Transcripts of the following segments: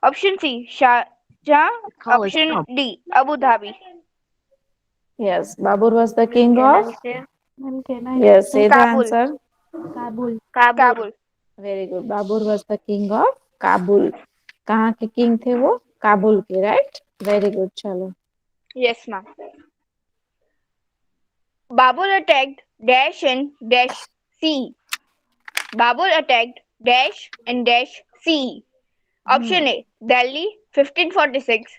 Option C, Shahjahan. Option D, Abu Dhabi. Yes, Babur was the king Can of. I say? Ma'am, can I Yes, say the Kabul. answer. Kabul? Kabul. Very good. Babur was the king of Kabul. कहाँ के king थे वो? काबुल के, right? Very good. चलो. Yes, ma'am. Babur attacked dash and dash sea. Babur attacked dash and dash sea. Option A, Delhi 1546.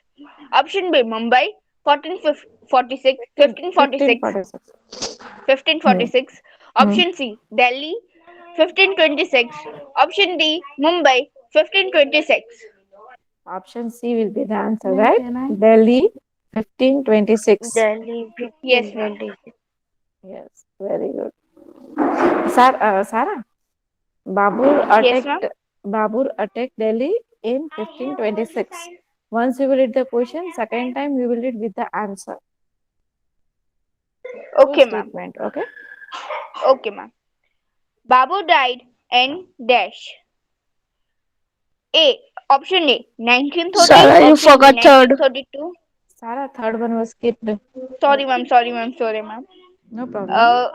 Option B, Mumbai 1446, 15, 1546, 46. 1546. Hmm. Option C, Delhi 1526. Option D, Mumbai 1526. Option C will be the answer, Ma'am, right? can I? Delhi 1526. Delhi Yes, ma'am. 1526. Yes, very good. Sarah, Babur Yes, ma'am. attacked Delhi in 1526. Once you will read the question, second time you will read with the answer. Full Okay, ma'am. statement, okay? Okay, ma'am. Babu died in dash. A. Option A 1930. Sarah, you Option B forgot third. 1932. Sarah, third one was skipped. Sorry, ma'am. Sorry, ma'am. Sorry, ma'am. No problem. Uh,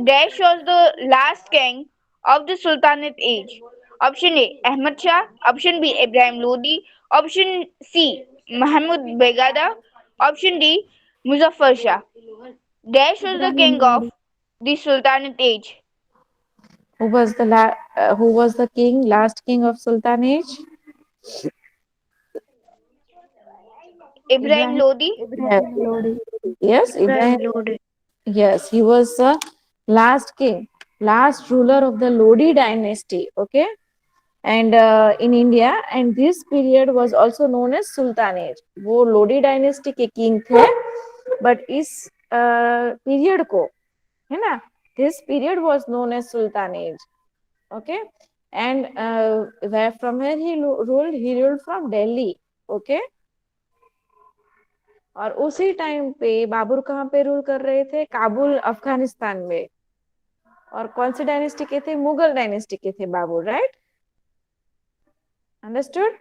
Dash was the last king of the Sultanate age. Option A Ahmad Shah. Option B Ibrahim Lodi. Option C Mahmud Begada. Option D Muzaffar Shah. Dash was the Ibrahim king of Lodi. the Sultanate age. Who was the king, last king of Sultanate? Ibrahim Ibrahim Lodi. Yes, Ibrahim Lodi. yes, Ibrahim Ibrahim. Lodi. Yes, he was the last king, last ruler of the Lodi dynasty. Okay, and in India, and this period was also known as Sultanate. वो Lodi dynasty के king थे, but इस period को, है ना, this period was known as Sultanate. Okay, and where from where he ruled from Delhi. Okay, और उसी time पे बाबर कहाँ पे रूल कर रहे थे? काबुल, अफगानिस्तान में. और कौन सी डायनेस्टी के थे? मुगल डायनेस्टी के थे Babar, right? Understood?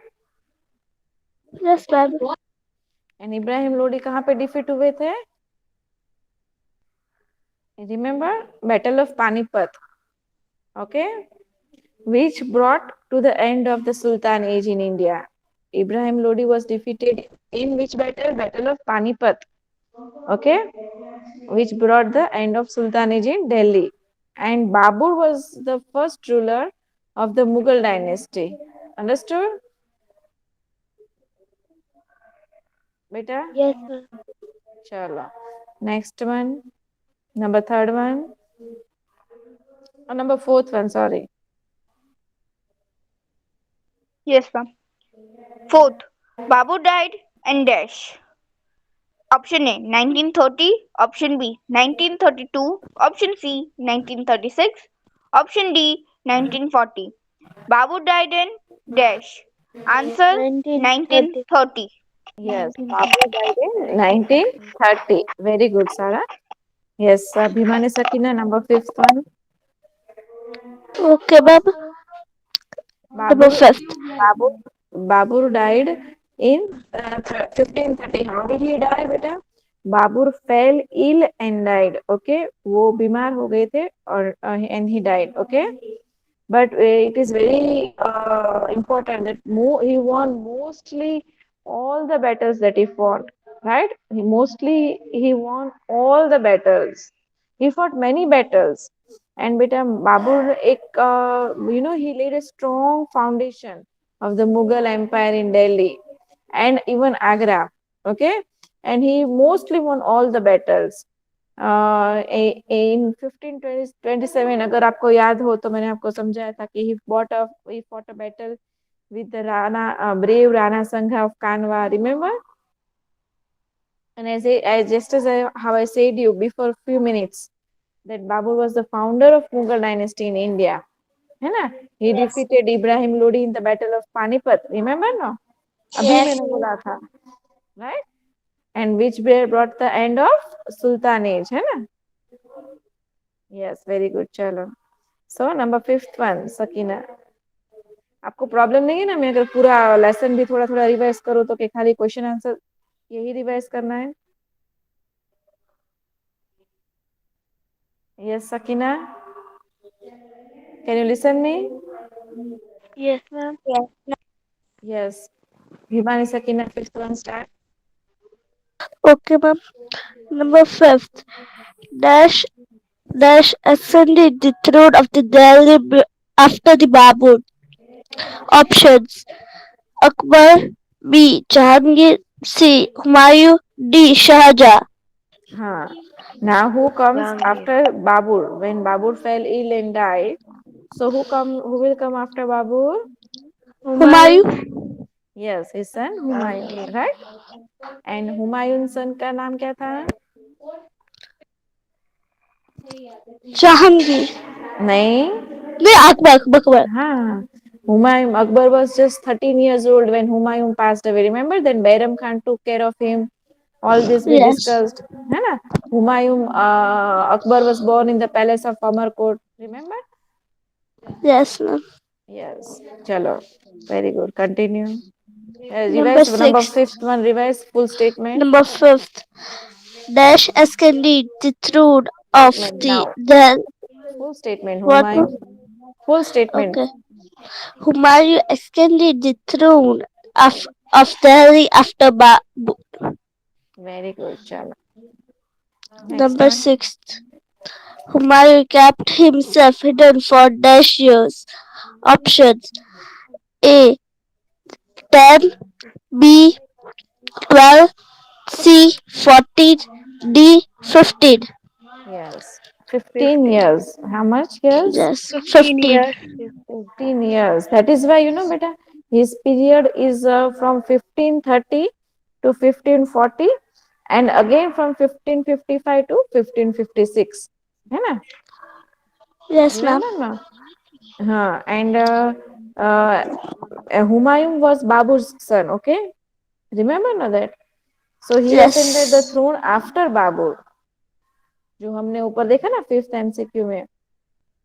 Yes, ma'am. And Ibrahim Lodi कहाँ पे डिफीट हुए थे? Remember, battle of Panipat. Okay, which brought to the end of the Sultan age in India. Ibrahim Lodi was defeated in which battle? Battle of Panipat. Okay, which brought the end of Sultan age in Delhi. And Babur was the first ruler of the Mughal dynasty. Understood? Beta? Yes, ma'am. Chalo. Next one. Number third one. Or number fourth one, sorry. Yes, ma'am. Fourth, Babu died in dash. Option A 1930. Option B 1932. Option C 1936. Option D 1940. Babu died in dash. Answer 1930. 1930. Yes, 1930. Babu died in 1930. Very good, Sarah. Yes, Bhimani Sakina, number fifth one. Okay, ma'am. Number Babur, fifth. Babur, Babur died in 1530. How did he die, beta? Babur fell ill and died. Okay, वो बीमार हो गए थे और and he died. Okay, but it is very important that he won mostly all the battles that he fought. Right? He won all the battles. He fought many battles. And beta Babur, he laid a strong foundation of the Mughal Empire in Delhi and even Agra. Okay, and he mostly won all the battles. In 1527, अगर आपको याद हो तो मैंने आपको समझाया था कि he fought a battle with the brave Rana Sangha of Kanwa. Remember? And how I said you before a few minutes, that Babur was the founder of Mughal dynasty in India. है ना? He defeated Ibrahim Lodi in the battle of Panipat. Remember no? अभी Yes. मैंने बोला था, right? And which brought the end of Sultan age, है ना? Yes, very good. Chalo. So number fifth one, Sakina. आपको problem नहीं है ना, मैं अगर पूरा लेसन भी थोड़ा थोड़ा रिवाइज करूँ तो कि खाली क्वेश्चन आंसर यही रिवाइज करना है? Yes Sakina, can you listen me? Yes, ma'am. Yes, Himani, Sakina, fifth one start. Okay, ma'am. Number fifth. Dash ascended the throne of the Delhi after the Babur. Options: Akbar, B. Jahangir, C. Humayun, D. Shahjahan. Huh. Now who comes after Babur? When Babur fell ill and died, so who will come after Babur? Humayun. Yes, his son Humayun, right? And Humayun son का नाम क्या था? Jahangir. नहीं, नहीं, Akbar. हाँ, Humayun. Akbar was just 13 years old when Humayun passed away. Remember, then Bairam Khan took care of him. All this we Yes. discussed, है ना? Humayun, Akbar was born in the palace of Amarkot. Remember? Yes, ma'am. Yes. Chalo. Very good. Continue. Number Revise number six. fifth one. Revise full statement. Number fifth. Dash ascended the throne of Statement the now. Delhi. Full statement. What? Humayun. Full statement. Okay. Humayun ascended the throne of Delhi after Babur. Very good. Chalo. Next Number one. six. Humayun kept himself hidden for dash years. Options: A. 10, B. 12, C. 14, D. 15. Yes. 15 years. How much years? Yes, 15. 15 years. That is why, beta, his period is from 1530 to 1540 and again from 1555 to 1556. है ना? Yes, ma'am. Remember ना? हाँ, and Humayun was Babur's son, okay? Remember ना that? So he ascended the Yes. throne after Babur. जो हमने ऊपर देखा ना 5th MCQ में,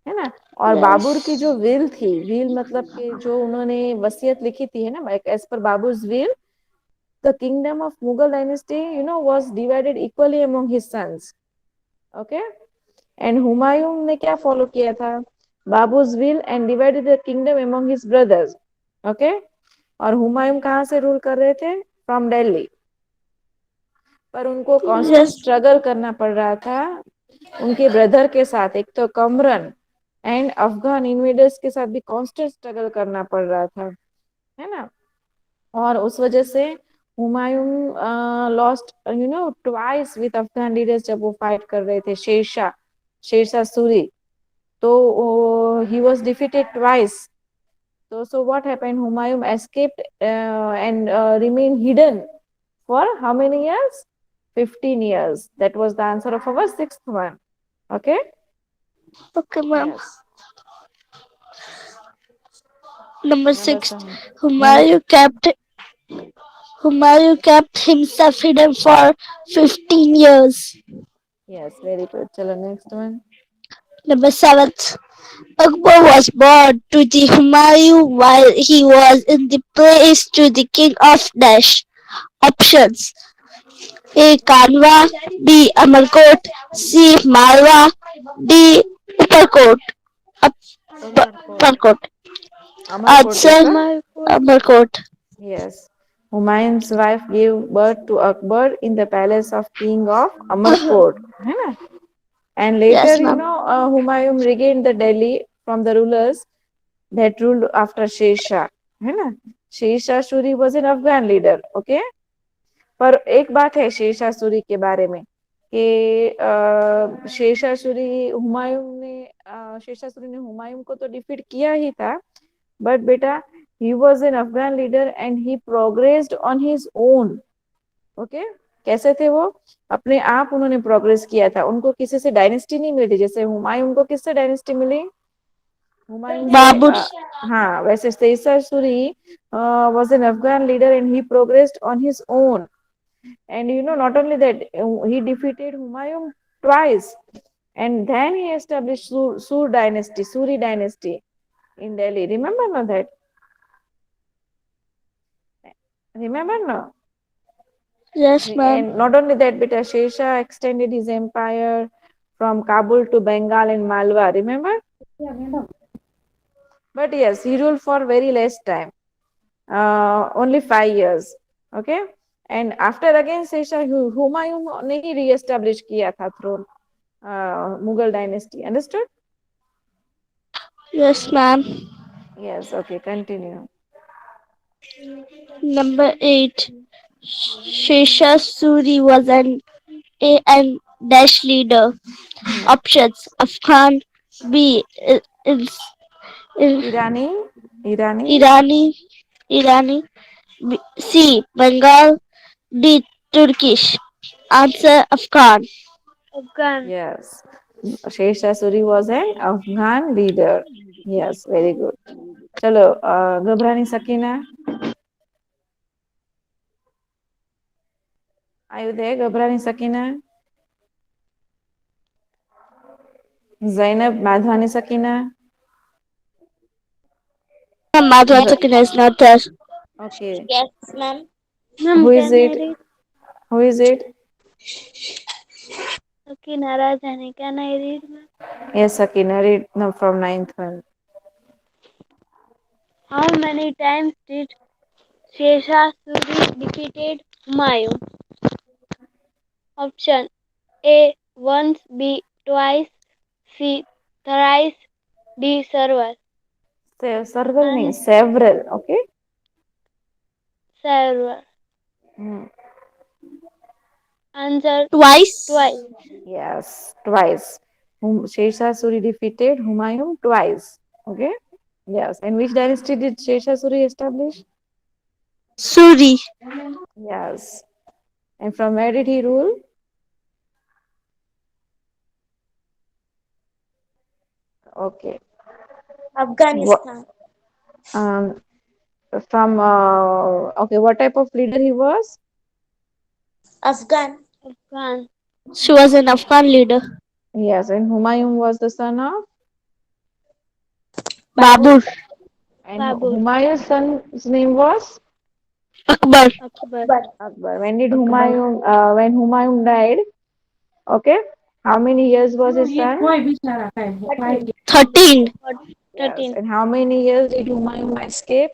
है ना? और बाबर की जो विल थी, विल मतलब कि जो उन्होंने वसीयत लिखी थी, है ना, as per Babar's will, the kingdom of Mughal dynasty, was divided equally among his sons. Okay? And Humayun ने क्या फॉलो किया था? बाबू's will and divided the kingdom among his brothers. Okay? और हुमायूं कहाँ से रूल कर रहे थे? फ्रॉम दिल्ली. पर उनको कांस्टेंट स्ट्रगल करना पड़ रहा था उनके ब्रदर के साथ. एक तो कमरन एंड अफगान इन्वेडर्स के साथ भी कांस्टेंट स्ट्रगल करना पड़ रहा था, है ना? और उस वजह से Humayun lost twice with Afghan leaders जब वो फाइट कर रहे थे. शेरशाह सूरी, तो he was defeated twice. So what happened? Humayun escaped and remained hidden for how many years? 15 years. That was the answer of our sixth one. Okay? Okay, ma'am. Yes. Number Number 6. 7. Humayun kept himself hidden for 15 years. Yes, very good. Chalo, next one. Number 7. Akbar was born to the Humayun while he was in the place to the king of Dash. Options: A. Kanwa, B. Amarkot, C. Malwa, D. Upperkot. Upperkot. Amarkot Answer: beta. Amarkot. Yes. Humayun's wife gave birth to Akbar in the palace of king of Amarkot. है ना? And later, Yes, ma'am. Humayun regained the Delhi from the rulers that ruled after Sher Shah. है ना? Sher Shah Suri was an Afghan leader. Okay? पर एक बात है शेरशाह सूरी के बारे में कि शेरशाह सूरी हुमायूं ने शेरशाह सूरी ने हुमायूं को तो डिफीट किया ही था, बट बेटा he was an Afghan leader and he progressed on his own. Okay? कैसे थे वो? अपने आप उन्होंने प्रोग्रेस किया था. उनको किसी से डायनेस्टी नहीं मिली थी. जैसे हुमायूं को किससे डायनेस्टी मिली? हुमायूं से. Babur. हाँ, वैसे Sher Shah Suri was an Afghan leader and he progressed on his own. And not only that, he defeated Humayun twice. And then he established Suri dynasty in Delhi. Remember not that? Remember, no? Yes, ma'am. And not only that, but Shesha extended his empire from Kabul to Bengal and Malwa. Remember? But yes, he ruled for very less time, only 5 years. Okay. And after again Shesha, Humayun ने ही re-establish किया था throne, Mughal dynasty. Understood? Yes, ma'am. Yes. Okay. Continue. Number 8. Shesha Suri was an A and dash leader. Hmm. Options: Afghan, B. Irani, Irani. Irani, Irani, C. Bengal, D. Turkish. Answer: Afghan. Afghan. Yes. Shesha Suri was an Afghan leader. Yes. Very good. चलो घबरानी Sakina. Are you there? घबरानी Sakina. Zainab Madhwani Sakina. Madhwan Sakina is not there. Okay. Yes, ma'am. Who Ma'am, is can I it? read? Who is it? Sakina Rajani, can I read, ma'am? Yes, Sakina. Read no, from ninth one. How many times did Shesha Suri defeated Humayun? Option A. Once, B. Twice, C. Thrice, D. Several. Several And means several. Okay. several. Hmm. Answer twice. Twice. Yes, twice. Shesha Suri defeated Humayun twice. Okay. Yes. And which dynasty did Shesha Suri establish? Suri. Yes. And from where did he rule? Okay. Afghanistan. Um, from okay, what type of leader he was? Afghan. Afghan. She was an Afghan leader. Yes, and Humayun was the son of, Babur. and Babur. Humayun's son's name was Akbar. Akbar. Akbar. When Humayun died, okay, how many years was his son? 13. Yes, 13. and how many years did Humayun escape?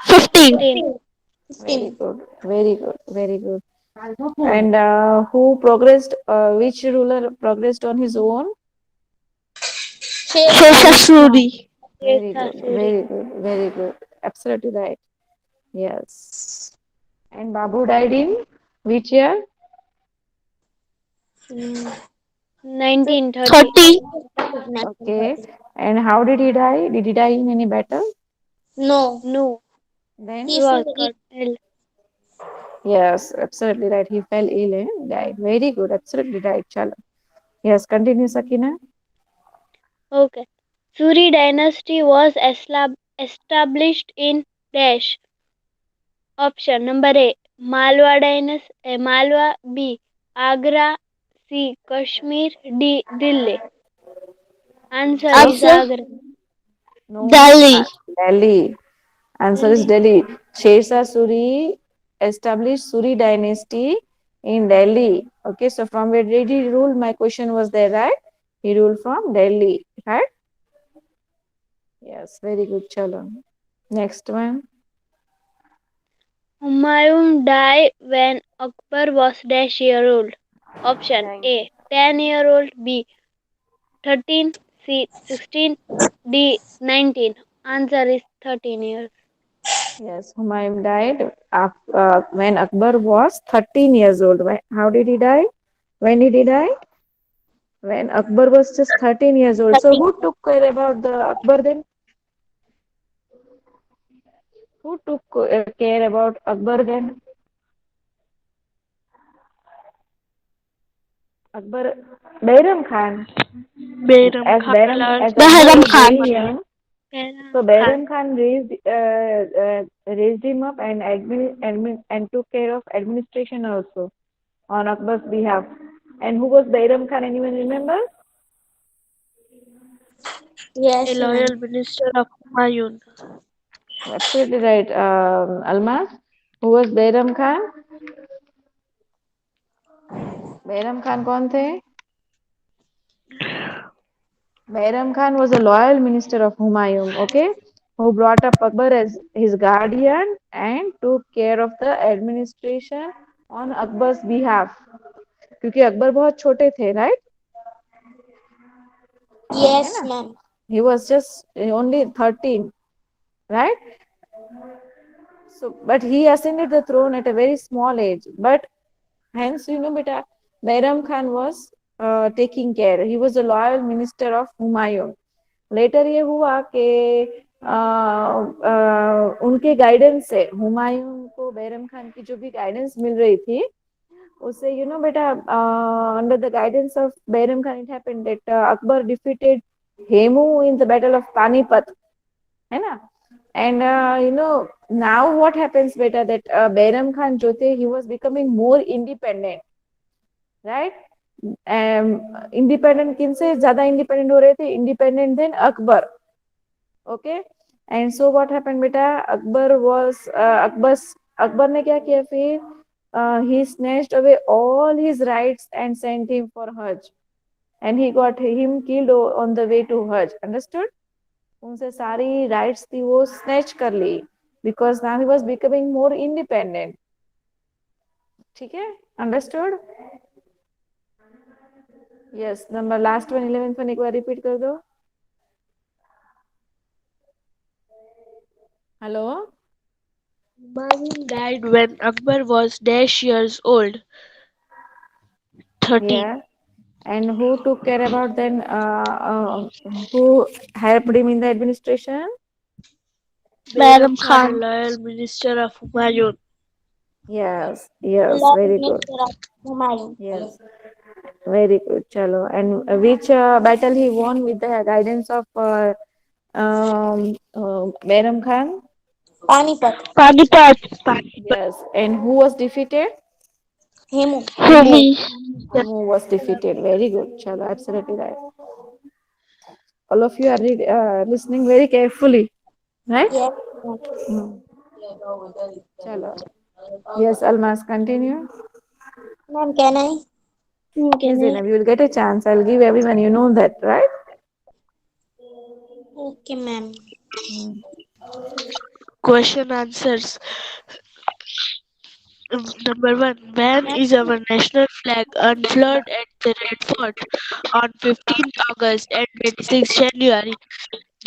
15. Very good, very good, very good. And who progressed? Which ruler progressed on his own? Shesha Suri. Very Shesha good, Suri. very good, very good. Absolutely right. Yes. And Babu died in which year? 1930. Okay. And how did he die? Did he die in any battle? No. No. Then? He was got ill. Yes, absolutely right. He fell ill and died. Very good. Absolutely right. Chalo. Yes, continue, Sakina. Okay. Suri dynasty was established in Dash. Option number A. Malwa dynasty. Malwa. B. Agra. C. Kashmir. D. Delhi. Answer is Agra. No. Delhi. Delhi. Answer is Delhi. Delhi. Shershah Suri established Suri dynasty in Delhi. Okay, so from where did he rule? My question was there, right? He ruled from Delhi, right? Yes, very good. Chalo. Next one. Humayun died when Akbar was dash year old. Option Thank A. 10-year-old. B. 13. C. 16. D. 19. Answer is 13 years. Yes, Humayun died when Akbar was 13 years old. How did he die? When did he die? When Akbar was just 13 years old. So 13. who took care about the Akbar then? Who took care about Akbar then? Akbar, Bairam Khan. Behram As Khan. Bairam, as Akbar Behram was Khan. very young, so Behram Khan. Bairam Khan raised him up and and took care of administration also on Akbar's behalf. And who was Bairam Khan? Anyone remember? A loyal minister of Humayun. Absolutely right, Almas. Who was Behram Khan? Behram Khan कौन थे? Behram Khan was a loyal minister of Humayun, okay, who brought up Akbar as his guardian and took care of the administration on Akbar's behalf. क्योंकि अकबर बहुत छोटे थे, right? है Yes, ना? ma'am. He was just only 13, right? So, but he ascended the throne at a very small age. But hence, beta, Behram Khan was taking care. He was a loyal minister of Humayun. Later ये हुआ कि उनके guidance से हुमायूं को बैरम खान की जो भी guidance मिल रही थी उससे बेटा under the guidance of Bairam Khan it happened that Akbar defeated Hemu in the battle of Panipat है ना एंड नाउ व्हाट हैपेंस बेटा दैट बैरम खान जो थे he was becoming more independent right independent किन से ज्यादा इंडिपेंडेंट हो रहे थे independent then Akbar okay and so what happened बेटा अकबर ने क्या किया फिर he snatched away all his rights and sent him for Hajj and he got him killed on the way to Hajj understood उनसे सारी राइट्स थी वो स्नैच कर ली because now he was becoming more independent ठीक है understood yes number last one 11th one एक बार रिपीट कर दो hello Humayun died when Akbar was dash years old, 13. yeah and who took care about then who helped him in the administration Behram Behram Khan, a Khan. loyal minister of Humayun. yes yes Lord very good Minister of Humayun. yes very good chalo and which battle he won with the guidance of Behram Khan Panipat. Panipat. yes and who was defeated Hemu. Himu Hemu. Himu was defeated very good chalo absolutely right all of you are listening very carefully right Yes, ma'am. Hmm. Chalo yes Almas continue Ma'am, can I? yes Zainab, you will get a chance I'll give everyone you know that right Okay, ma'am. Hmm. Question answers. Number 1. When is our national flag unfurled at the Red Fort? On 15th August and 26th January.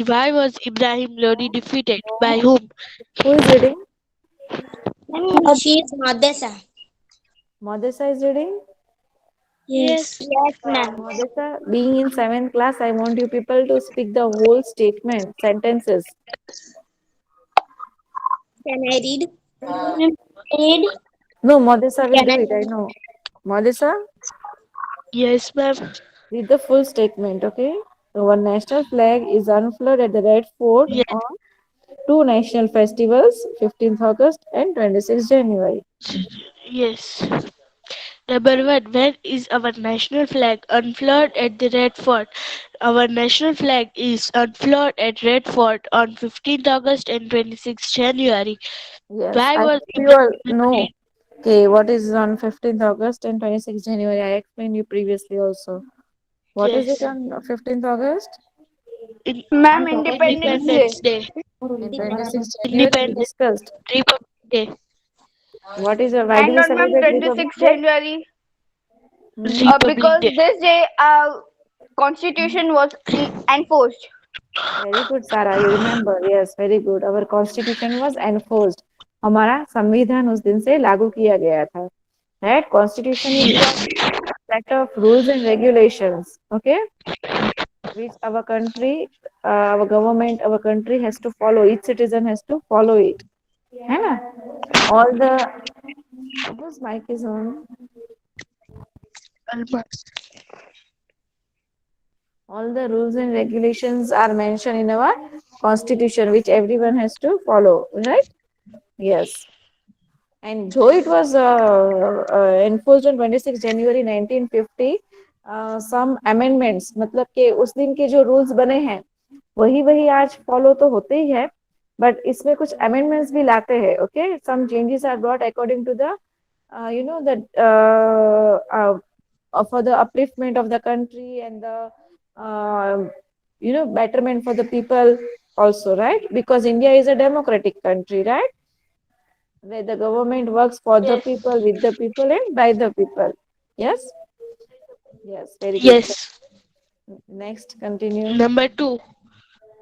Why was Ibrahim Lodi defeated? By whom? who is reading Ma'am, she is Madesa. Modesa is reading Yes. Yes, ma'am. Modesa, being in 7th class, I want you people to speak the whole statement, sentences. Can I read? Ma'am, read. No, Modesa will Can do I? it, I know. Modesa, Yes, ma'am. read the full statement, okay? Our national flag is unfurled at the Red Fort Yes. on two national festivals, 15th August and 26th January. Yes. Number 1. When is our national flag unfurled at the Red Fort? Our national flag is unfurled at Red Fort on 15th August and 26th January. Yes, Why I was hope you Ibrahim all know. Lodi? Okay, what is on 15th August and 26th January? I explained you previously also. What is it Yes. on 15th August? In Ma'am, Independence Day. Independence Day. And 26th January we Independence discussed. Republic Day. What is why do And we on ma'am, celebrate Republic 26th Day? January, Hmm? Republic because Day. this day constitution was enforced. Very good, Sarah. You remember? Yes, very good. Our constitution was enforced. हमारा संविधान उस दिन से लागू किया गया था. Right? Constitution is a set of rules and regulations. Okay, which our country, our government, our country has to follow. Each citizen has to follow it. है ना? All the whose mic is on? Almas. All the rules and regulations are mentioned in our constitution, which everyone has to follow, right? Yes. And though it was enforced on 26 January 1950, some amendments, मतलब कि उस दिन के जो rules बने हैं वही वही आज follow तो होते ही है but इसमें कुछ amendments भी लाते हैं. Okay, some changes are brought according to the you know that for the upliftment of the country and the uh, betterment for the people also, right? Because India is a democratic country, right? Where the government works for the Yes. people, with the people, and by the people. Yes. Yes, very good. Yes. Next, continue. Number two.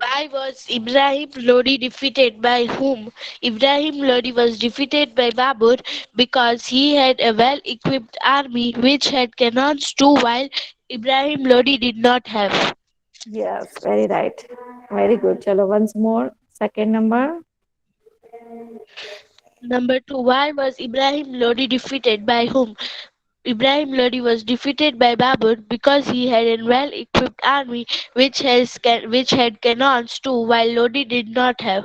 Why was Ibrahim Lodi defeated by whom? Ibrahim Lodi was defeated by Babur because he had a well-equipped army which had cannons too, while Ibrahim Lodi did not have. Yes, very right. Very good. Chalo, once more. Second number. Number two. Why was Ibrahim Lodi defeated by whom? Ibrahim Lodi was defeated by Babur because he had a well-equipped army which had cannons too, while Lodi did not have.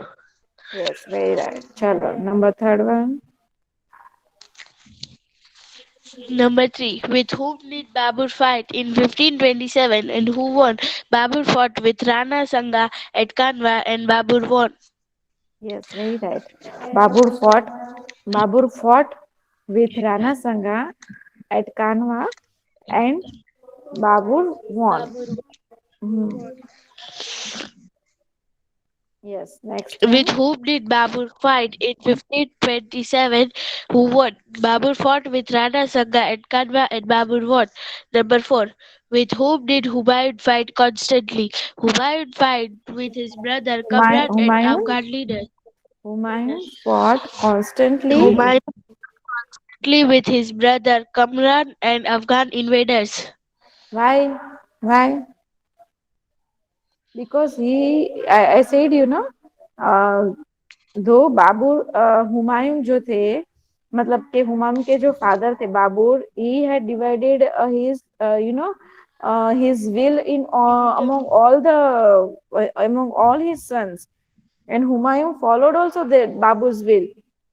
Yes, very right. Chalo, number third one. Number three. With whom did Babur fight in 1527 and who won? Babur fought with Rana Sanga at Kanwa and Babur won. Yes, very right. Babur fought. Babur fought with Rana Sanga at Kanwa, and Babur won. Babur Mhm. won. Yes, next With one. whom did Babur fight in 1527? Who won? Babur fought with Rana Sanga at Kanwa and Babur won. Number 4. With whom did Humayun fight constantly? Humayun fight with his brother Kamran and Humayun, Afghan leaders. Humayun fought constantly. Humayun constantly with his brother Kamran and Afghan invaders. Why? Why? Because I said, दो बाबर हुमायूं जो थे, मतलब के हुमायूं के जो father थे Babar, he had divided his will in among all his sons, and Humayun followed also the Babur's will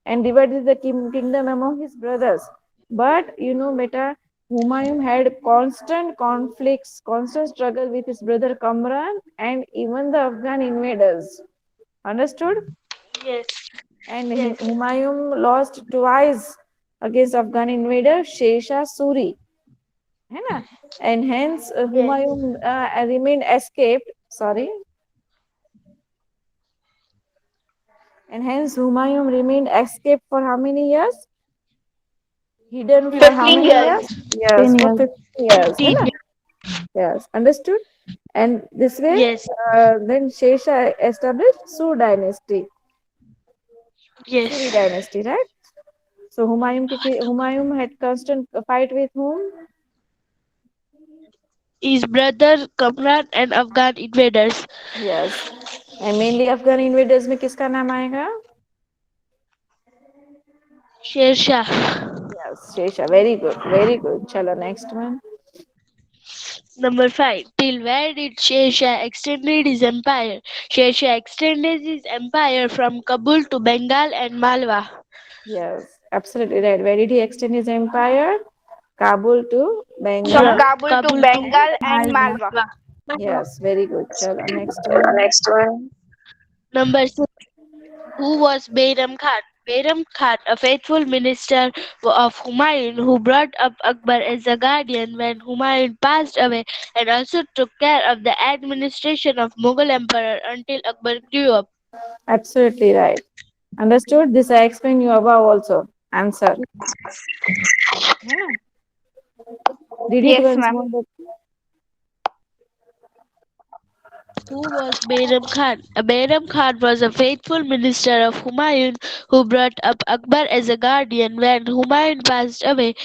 and divided the kingdom among his brothers. But beta, Humayun had constant conflicts, constant struggle with his brother Kamran and even the Afghan invaders. Understood? Yes, And yes, Humayun lost twice against Afghan invader Shesha Suri. है ना? And hence yes. Humayun remained escaped. Sorry. And hence Humayun remained escaped for how many years? Hidden for how 15 many years. years? Yes, for 15 years. है 15. ना? Yes, understood? And this way, Yes, then Shesha established Suri yes. dynasty, right? So Humayun had constant fight with whom? His brother Kamran and Afghan invaders. Yes. And mainly Afghan invaders में किसका नाम आएगा? Sher Shah. Yes, Shesha. Very good. Very good. Chalo, next one. Number 5. Till where did Sher Shah extended his empire? Sher Shah extended his empire from Kabul to Bengal and Malwa. Yes, absolutely right. Where did he extend his empire? Kabul to From Bengal. Kabul to Kabul to Bengal and Malwa. Malwa. Yes, very good. Chalo, next one. Next one. Number 6. Who was Bayram Khan? Bayram Khan, a faithful minister of Humayun who brought up Akbar as a guardian when Humayun passed away and also took care of the administration of Mughal emperor until Akbar grew up. Absolutely right. Understood? This I explained you above also. Answer. है ना? Read it Yes, once ma'am. more. Who was Bayram Khan? Bayram Khan was a faithful minister of Humayun who brought up Akbar as a guardian when Humayun passed away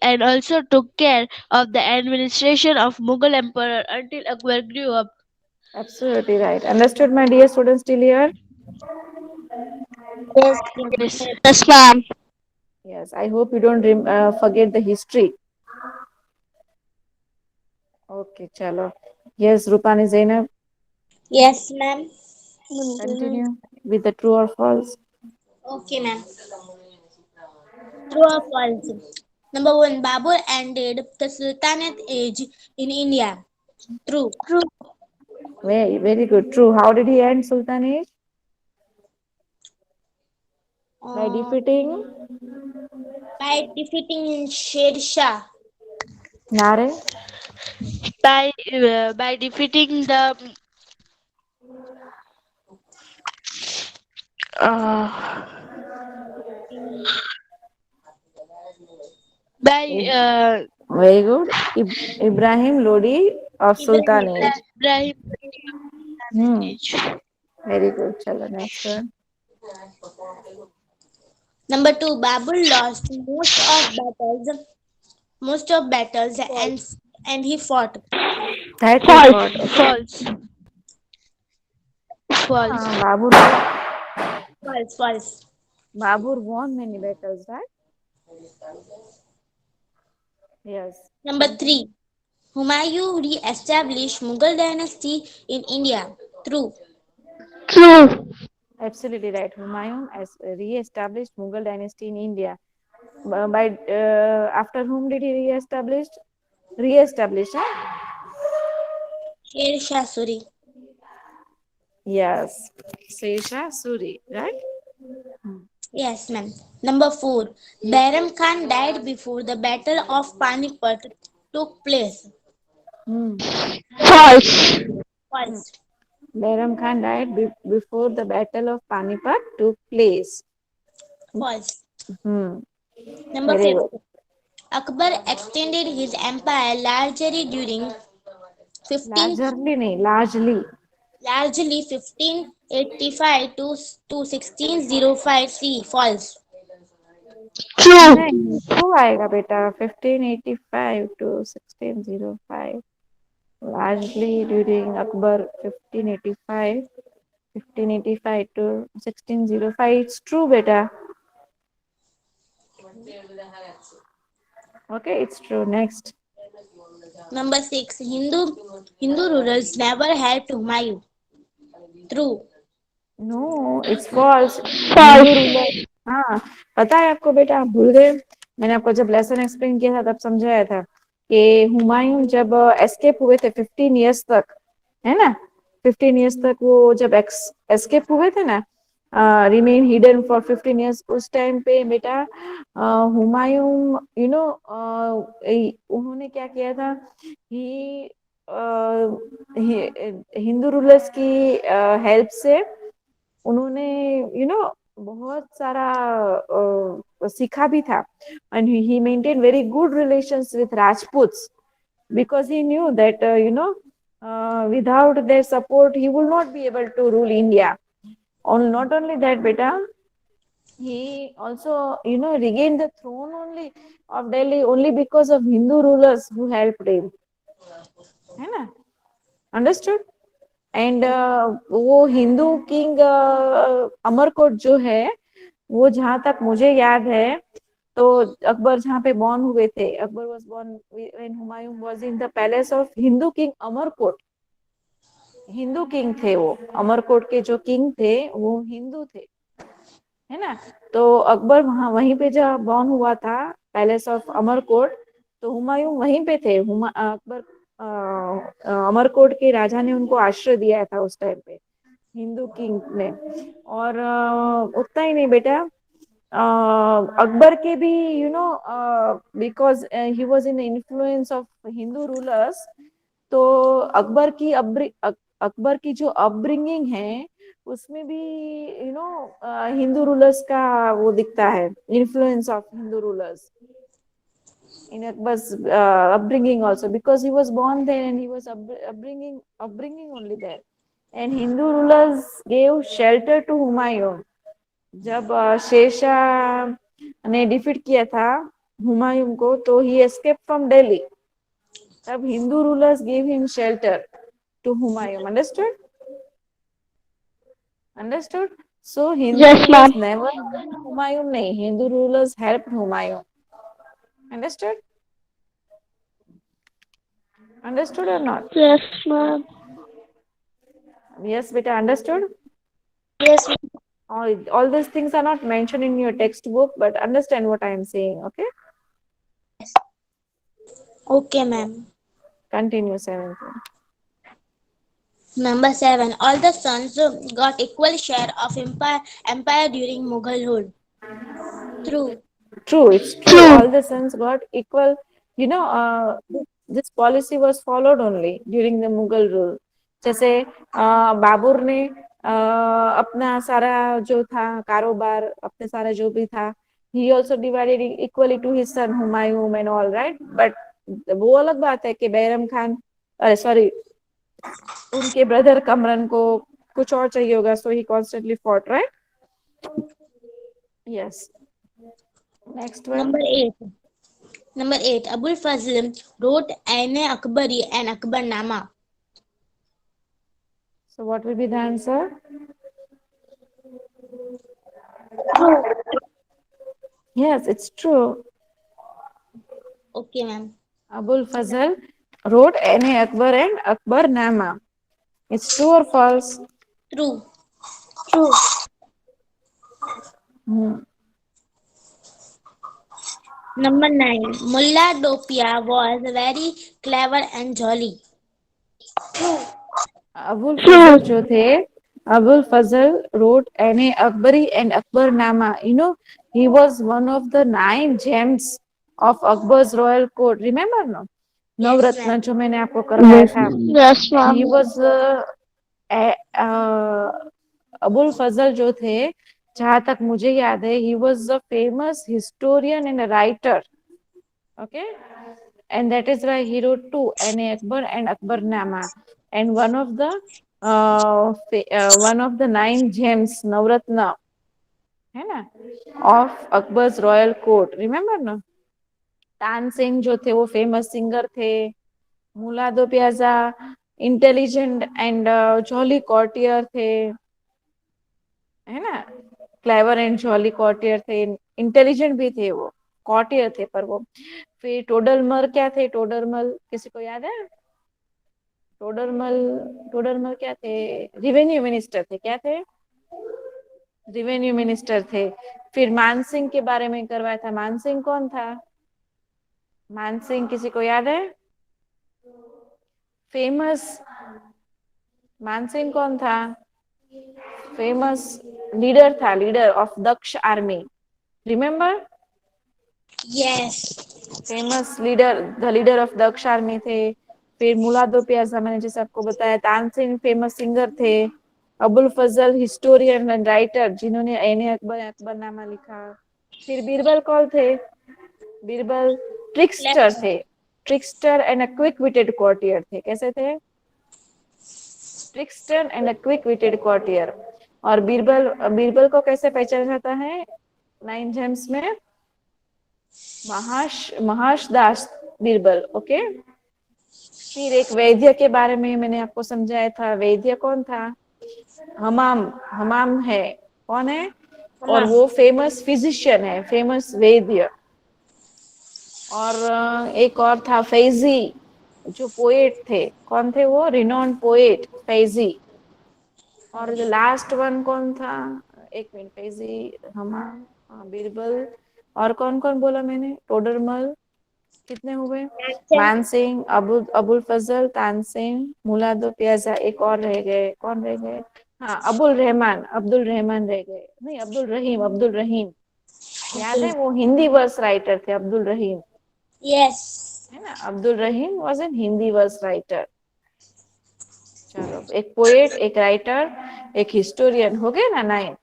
and also took care of the administration of Mughal emperor until Akbar grew up. Absolutely right. Understood, my dear students, still here? Yes, Yes. yes, ma'am. Yes, I hope you don't forget the history. Okay, chalo. Yes, Rupani Zainab, Yes, ma'am. continue with the true or false. Okay, ma'am. True or false? Number one, Babur ended the Sultanate age in India. True. True. Very good. True. How did he end Sultanate? By Uh, defeating by defeating Sher Shah. Nare. by defeating the uh, by Very good. Ibrahim Lodi of Sultanate. Ibrahim Hmm. age. Very good. Chalo, next one. Number two, Babur lost most of battles, and he fought. That he False, fought. Okay. false, false. Babur. False, false. Babur won many battles, right? Yes. Number Continue. three, Humayun re-established Mughal dynasty in India. True. True. Absolutely right. Humayun has re-established Mughal dynasty in India. By after whom did he re-establish? Re-establish, huh? Sher Shah Suri. Yes. Sesha Suri, right? Yes, ma'am. Number four, Bairam Khan died before the Battle of Panipat took place. Hmm. False. False. Bairam Khan died before the Battle of Panipat took place. False. Hmm. Number Very fifth, good. Akbar extended his empire Largely, nahi, largely. largely 1585 to 1605 C. False. True. नहीं true आएगा बेटा 1585 to 1605 largely during Akbar 1585 to 1605 it's true beta okay it's true next Number six, Hindu rulers never helped Humayun. True. no it's false Hindu False. Ruler हाँ पता है आपको बेटा आप भूल गए मैंने आपको जब लेसन एक्सप्लेन किया था तब समझाया था कि हुमायूं जब एस्केप हुए थे 15 इयर्स तक है ना 15 इयर्स तक वो जब एस्केप हुए थे ना रिमेन हिडन फॉर 15 इयर्स उस टाइम पे बेटा हुमायूं यू नो उन्होंने क्या किया था कि हिंदू रूलर्स की हेल्प से उन्होंने बहुत सारा सीखा भी था and he maintained very good relations with Rajputs because he knew that without their support he will not be able to rule India. Not only that beta he also regained the throne only of Delhi only because of Hindu rulers who helped him है ना understood and वो Hindu king Amarkot जो है वो जहां तक मुझे याद है तो अकबर जहाँ पे बॉर्न हुए थे Akbar was born when Humayun was in the palace of Hindu king Amarkot Hindu king थे वो अमरकोट के जो किंग थे वो हिंदू थे है ना तो अकबर वहां वहीं पे जब बॉर्न हुआ था पैलेस ऑफ अमरकोट तो हुमायूं वहीं पे थे अकबर अमरकोट के राजा ने उनको आश्रय दिया था उस टाइम पे हिंदू किंग ने और उतना ही नहीं बेटा अकबर के भी because he was in influence of Hindu rulers तो अकबर की अकबर की जो अपब्रिंगिंग है उसमें भी हिंदू रूलर्स का वो दिखता है influence of Hindu rulers in Akbar's upbringing also because he was born there and he was upbringing only there and Hindu rulers gave shelter to Humayun जब शेरशाह ने डिफीट किया था हुमायूं को तो ही एस्केप फ्रॉम दिल्ली तब Hindu rulers gave him shelter to Humayun understood so Hindu Yes, ma'am. rulers never Humayun nahi Hindu rulers helped Humayun understood or not Yes, ma'am. yes beta understood Yes. all these things are not mentioned in your textbook but understand what I am saying okay Okay, ma'am. continue 17 Number 7. All the sons got equal share of empire during Mughal rule. True. True, it's true. All the sons got equal. This policy was followed only during the Mughal rule. जैसे बाबर ने अपना सारा जो था कारोबार अपने सारा जो भी था he also divided it equally to his son Humayun and all right but वो अलग बात है कि बैरम खान अरे सॉरी उनके ब्रदर कमरन को कुछ और चाहिए होगा so he constantly fought right yes next one Number 8. Number 8. Abul Fazl wrote Aine Akbari and Akbarnama. so what will be the answer yes it's true Okay, ma'am. Abul Fazl wrote Aine Akbar and Akbar Nama. It's true or false? True. Hmm. Number 9. Mullah Dopia was very clever and jolly. Abul Fazl जो थे Abul Fazl wrote Aine Akbari and Akbar Nama. You know, he was one of the 9 gems of Akbar's royal court. Remember, no? Yes, Navratna ma'am. जो मैंने आपको करवाया था. Yes, ma'am. He was Abul फजल जो थे जहां तक मुझे याद है he was a famous historian and a writer okay and that is why he wrote two Aine Akbar and Akbarnama and one of the 9 gems नवरत्न है ना of Akbar's royal court remember ना तानसेन जो थे वो फेमस सिंगर थे मुलादो प्याजा intelligent and jolly courtier थे है ना क्लेवर एंड जॉली कॉर्टियर थे इंटेलिजेंट भी थे वो कॉर्टियर थे पर वो फिर टोडरमल क्या थे टोडरमल किसी को याद है टोडरमल टोडरमल क्या थे रिवेन्यू मिनिस्टर थे क्या थे रिवेन्यू मिनिस्टर थे फिर मानसिंह के बारे में करवाया था मानसिंह कौन था मानसिंह किसी को याद है फेमस मानसिंह कौन था फेमस लीडर था लीडर ऑफ दक्ष army remember Yes. Famous leader the leader of दक्ष आर्मी थे फिर मुलादो प्याजा मैंने जैसे आपको बताया तानसेन फेमस सिंगर थे Abul Fazal historian and writer जिन्होंने ऐने अकबर अकबरनामा लिखा फिर बीरबल कौन थे बीरबल ट्रिक्स्टर थे trickster and a quick witted courtier थे कैसे थे trickster and a quick witted courtier और बीरबल बीरबल को कैसे पहचाना जाता है 9 जेम्स में महाश दास बीरबल ओके फिर एक वैद्य के बारे में मैंने आपको समझाया था वैद्य कौन था हमाम हमाम है कौन है और वो फेमस फिजिशियन है फेमस वैद्य और एक और था फैजी जो पोएट थे कौन थे वो रिनोन पोएट फैजी और लास्ट वन कौन था एक मिनट फैजी हमाम बीरबल और कौन कौन बोला मैंने टोडरमल कितने हुए मानसिंह अबुल फजल तानसेन मुलादो प्याजा एक और रह गए कौन रह गए हाँ अब्दुल रहमान रह गए नहीं अब्दुल रहीम याद है वो हिंदी वर्स राइटर थे अब्दुल रहीम Yes. है ना Abdul Rahim was an Hindi verse writer चलो एक पोएट एक राइटर एक हिस्टोरियन हो गए ना 9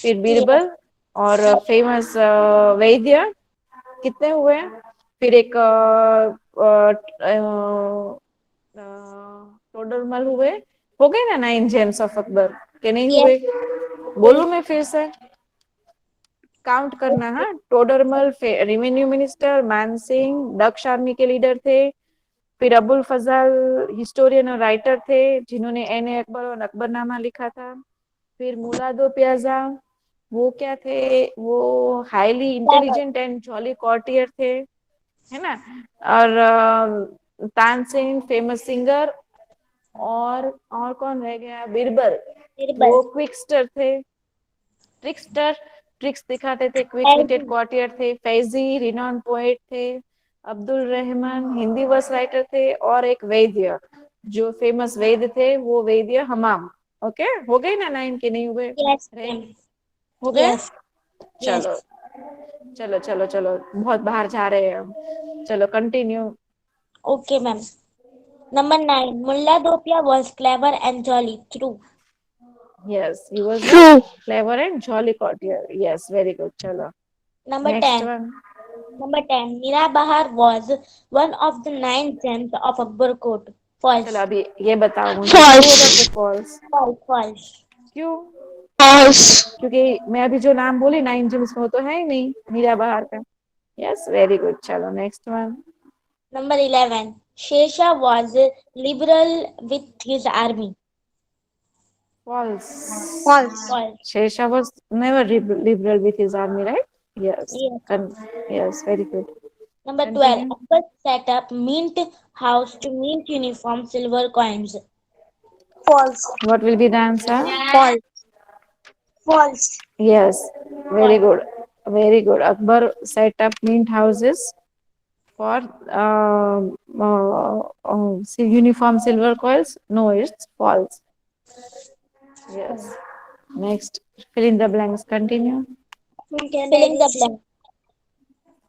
फिर बीरबल और फेमस वैद्य कितने हुए फिर एक टोडरमल हुए हो गए ना 9 जेम्स ऑफ अकबर के नहीं हुए बोलूं मैं फिर से काउंट करना हाँ टोडरमल रेवेन्यू मिनिस्टर मानसिंह दक्ष आर्मी के लीडर थे फिर अबुल फजल हिस्टोरियन और राइटर थे जिन्होंने ऐने अकबर और अकबरनामा लिखा था फिर मुलादो प्याजा वो क्या थे वो highly intelligent and jolly courtier थे है ना और तानसेन फेमस सिंगर और कौन रह गया बीरबल वो क्विकस्टर थे ट्रिक्स्टर ट्रिक्स दिखाते थे क्विक विटेड कॉर्टियर थे फैजी रिनॉन पोएट थे अब्दुल रहमान हिंदी वर्स राइटर थे और एक वैद्य जो फेमस वैद्य थे वो वैद्य हमाम। ओके, हो गई ना 9 के नहीं हुए? Yes, रहे? ma'am. हो गए? Yes. Yes. चलो चलो चलो चलो, बहुत बाहर जा रहे हैं हम। चलो continue. Okay, ma'am. Number 9. Mullah Dopia was clever and jolly. True. Yes, he was a True. clever and jolly courtier. Yes, very good. चलो Number next 10. one. Number 10. Mira Bahar was one of the 9 gems of Akbar court. चलो False. अभी ये बताओ मुझे, true होगा कि False. False? False. False. क्यों? False. क्योंकि मैं अभी जो नाम बोली 9 जिम्स में वो तो है ही नहीं मीरा बहार का। Yes, very good. चलो next one. Number 11. Shesha was liberal with his army. False. False. False. Sher Shah was never liberal with his army, right? Yes. Yes. Yes, very good. Number 12. Continue. Akbar set up mint house to mint uniform silver coins. False. What will be the answer? False. False. Yes, very good. Very good. Akbar set up mint houses for uniform silver coils. No, it's false. Yes. Next, fill in the blanks. Continue. Filling the blank.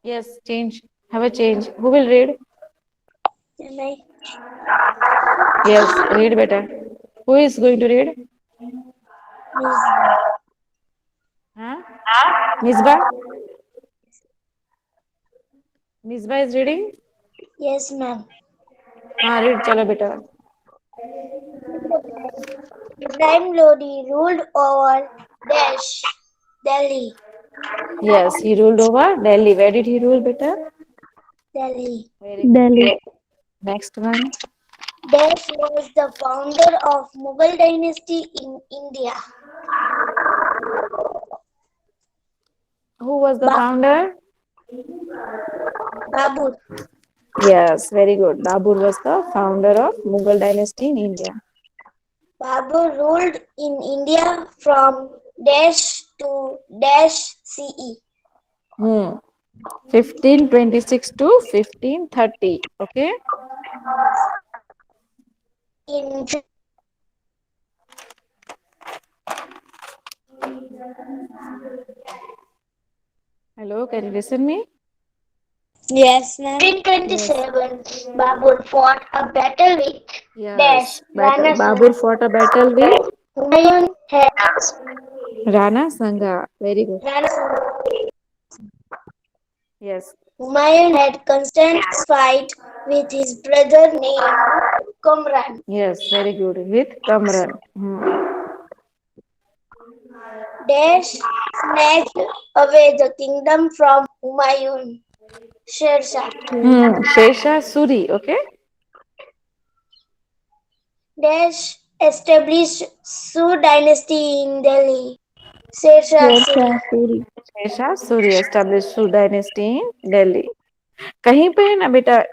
Yes, change. Have a change. Who will read? Yes, read better. Who is going to read? Huh? Misbah? Misbah is reading? Yes, ma'am. हाँ, read. चलो बेटा. Ibrahim Lodi ruled over Dash, Delhi. Yes, he ruled over Delhi. Where did he rule, beta? Delhi. Very good. Delhi. Next one. Dash was the founder of Mughal dynasty in India. Who was the founder? Babur. Yes, very good. Babur was the founder of Mughal dynasty in India. Babur ruled in India from Dash to Dash CE. 1526 to 1530. Okay. In Hello, can you listen me? Yes, ma'am. 1527, Babur fought a battle with Yes. Rana Babur fought a battle with Humayun had Rana Sangha. Very good. Rana Yes. Humayun had constant fight with his brother named Kamran. Yes, very good. With Kamran. Dash snatched away the kingdom from Humayun. Sher Shah. Shesha Suri. Okay. Dash established Sur dynasty in Delhi. Sher Shah Suri. Shesha Suri established Sur dynasty in Delhi. कहीं पे है ना बेटा,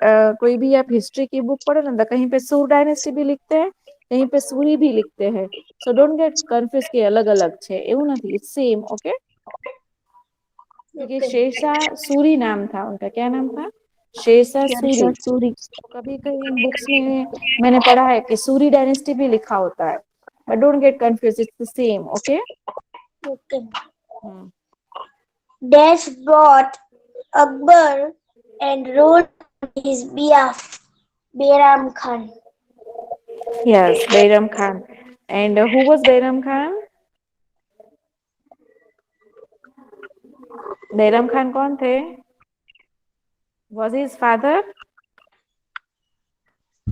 कोई भी आप history की book पढ़ो ना तो कहीं पे सूर डायनेस्टी भी लिखते हैं, कहीं पे सूरी भी लिखते हैं. सो डोंट गेट कंफ्यूज कि अलग अलग છે એવું નથી, इट्स सेम. ओके. क्योंकि शेरशाह सूरी नाम था उनका. क्या नाम था? शेरशाह सूरी. तो कभी कहीं बुक्स में मैंने पढ़ा है कि सूरी डायनेस्टी भी लिखा होता है, but don't get confuse, it's the same. Okay. Dash brought Akbar and ruled on his behalf Behram Khan. Yes, Bairam Khan. And who was Bairam Khan? Bairam Khan कौन थे? Was his father?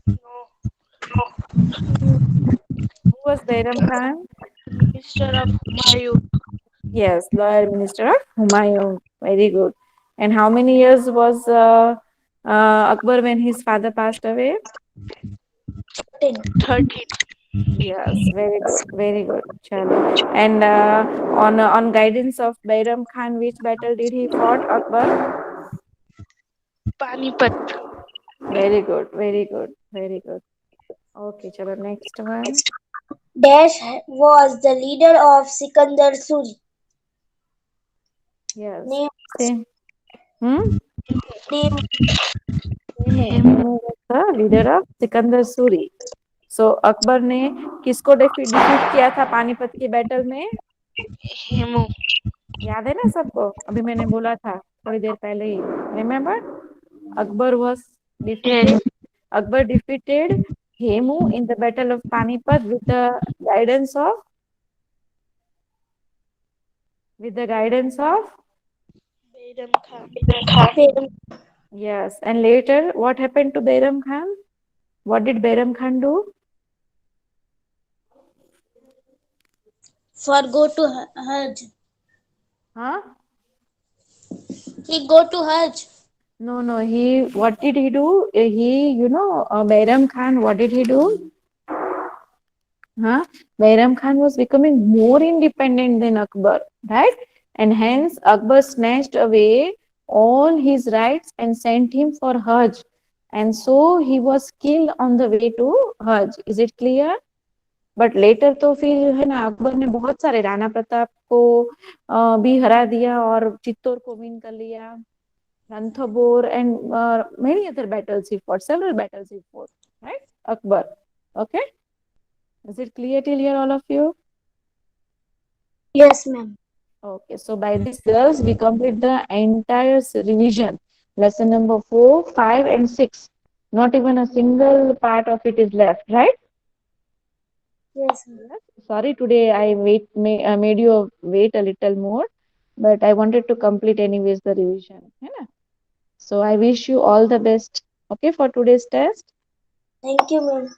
Who was Bairam Khan? Minister of Humayun. Yes, loyal minister of Humayun. Very good. And how many years was Akbar when his father passed away? 13. Yes, very good, very good. Chalo. And on guidance of Bairam Khan, which battle did he fought Akbar? Panipat. Very good, very good, very good. Okay, chalo, next one. Dash was the leader of Sikandar Suri. Yes. Name. Same. Name. Hemu was the leader of Sikandar Suri. So Akbar ने किसको defeat किया था पानीपत की battle में? हेमू. याद है ना सबको? अभी मैंने बोला था थोड़ी देर पहले ही. Remember? Akbar was defeated. Yes. Akbar defeated Hemu in the battle of Panipat with the guidance of Bairam Khan. yes. And later, what happened to Bairam Khan? What did Bairam Khan do? For go to Hajj. Huh? He go to Hajj. No. What did he do? Bairam Khan, what did he do? Huh? Bairam Khan was becoming more independent than Akbar, right? And hence Akbar snatched away all his rights and sent him for Hajj. And so he was killed on the way to Hajj. Is it clear? But later तो फिर है ना अकबर ने बहुत सारे राणा प्रताप को भी हरा दिया और चित्तौड़ को विन कर लिया. Ranthambore and many other battles he fought, several battles he fought, right? Akbar. Okay? Is it clear till here, all of you? Yes, ma'am. Okay, so by this, girls, we complete the entire revision. Lesson number 4, 5, and 6. Not even a single part of it is left, right? Yes, ma'am. Sorry, today I made you wait a little more, but I wanted to complete anyways the revision. है ना? So I wish you all the best. Okay, for today's test. Thank you, ma'am.